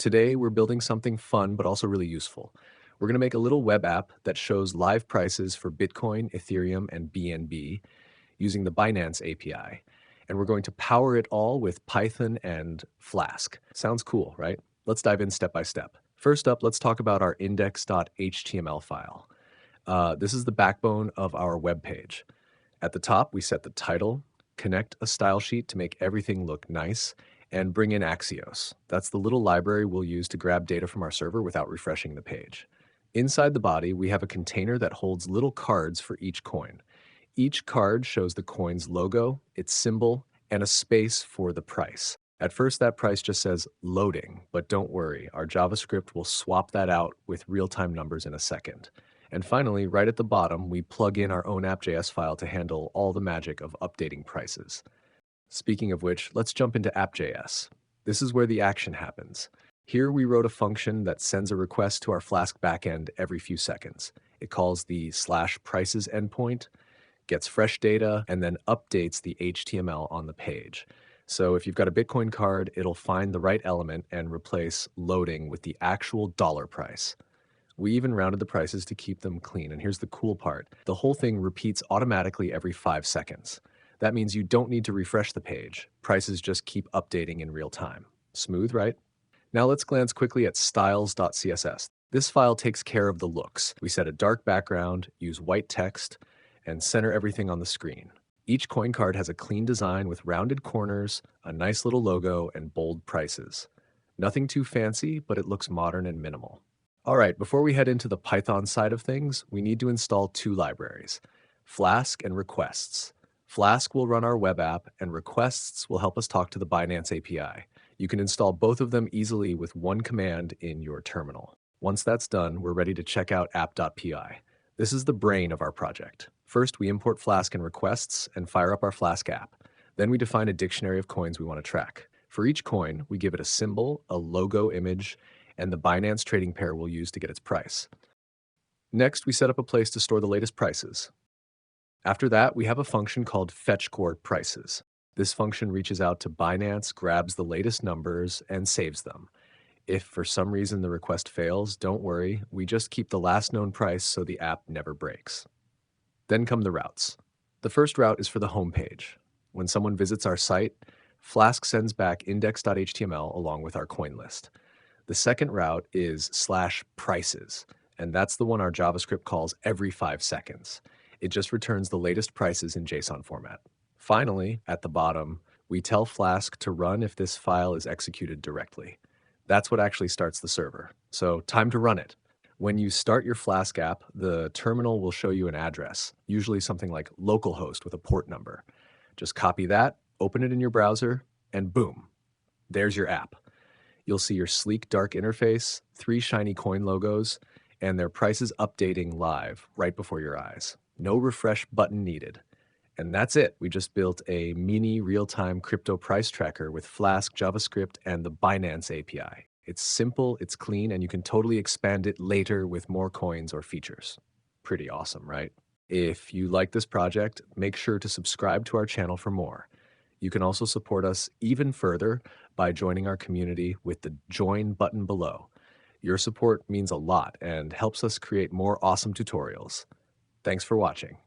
Today, we're building something fun but also really useful. We're going to make a little web app that shows live prices for Bitcoin, Ethereum, and BNB using the Binance API. And we're going to power it all with Python and Flask. Sounds cool, right? Let's dive in step by step. First up, let's talk about our index.html file. This is the backbone of our web page. At the top, we set the title, connect a style sheet to make everything look nice, and bring in Axios. That's the little library we'll use to grab data from our server without refreshing the page. Inside the body, we have a container that holds little cards for each coin. Each card shows the coin's logo, its symbol, and a space for the price. At first, that price just says loading, but don't worry, our JavaScript will swap that out with real-time numbers in a second. And finally, right at the bottom, we plug in our own app.js file to handle all the magic of updating prices. Speaking of which, let's jump into app.js. This is where the action happens. Here we wrote a function that sends a request to our Flask backend every few seconds. It calls the /prices endpoint, gets fresh data, and then updates the HTML on the page. So if you've got a Bitcoin card, it'll find the right element and replace loading with the actual dollar price. We even rounded the prices to keep them clean. And here's the cool part. The whole thing repeats automatically every 5 seconds. That means you don't need to refresh the page. Prices just keep updating in real time. Smooth, right? Now let's glance quickly at styles.css. This file takes care of the looks. We set a dark background, use white text, and center everything on the screen. Each coin card has a clean design with rounded corners, a nice little logo, and bold prices. Nothing too fancy, but it looks modern and minimal. All right, before we head into the Python side of things, we need to install 2 libraries, Flask and Requests. Flask will run our web app, and Requests will help us talk to the Binance API. You can install both of them easily with one command in your terminal. Once that's done, we're ready to check out app.py. This is the brain of our project. First, we import Flask and Requests and fire up our Flask app. Then we define a dictionary of coins we want to track. For each coin, we give it a symbol, a logo image, and the Binance trading pair we'll use to get its price. Next, we set up a place to store the latest prices. After that, we have a function called fetchCorePrices. This function reaches out to Binance, grabs the latest numbers, and saves them. If for some reason the request fails, don't worry, we just keep the last known price so the app never breaks. Then come the routes. The first route is for the home page. When someone visits our site, Flask sends back index.html along with our coin list. The second route is /prices, and that's the one our JavaScript calls every 5 seconds. It just returns the latest prices in JSON format. Finally, at the bottom, we tell Flask to run if this file is executed directly. That's what actually starts the server. So time to run it. When you start your Flask app, the terminal will show you an address, usually something like localhost with a port number. Just copy that, open it in your browser, and boom, there's your app. You'll see your sleek, dark interface, 3 shiny coin logos, and their prices updating live right before your eyes. No refresh button needed. And that's it. We just built a mini real-time crypto price tracker with Flask, JavaScript, and the Binance API. It's simple, it's clean, and you can totally expand it later with more coins or features. Pretty awesome, right? If you like this project, make sure to subscribe to our channel for more. You can also support us even further by joining our community with the join button below. Your support means a lot and helps us create more awesome tutorials. Thanks for watching.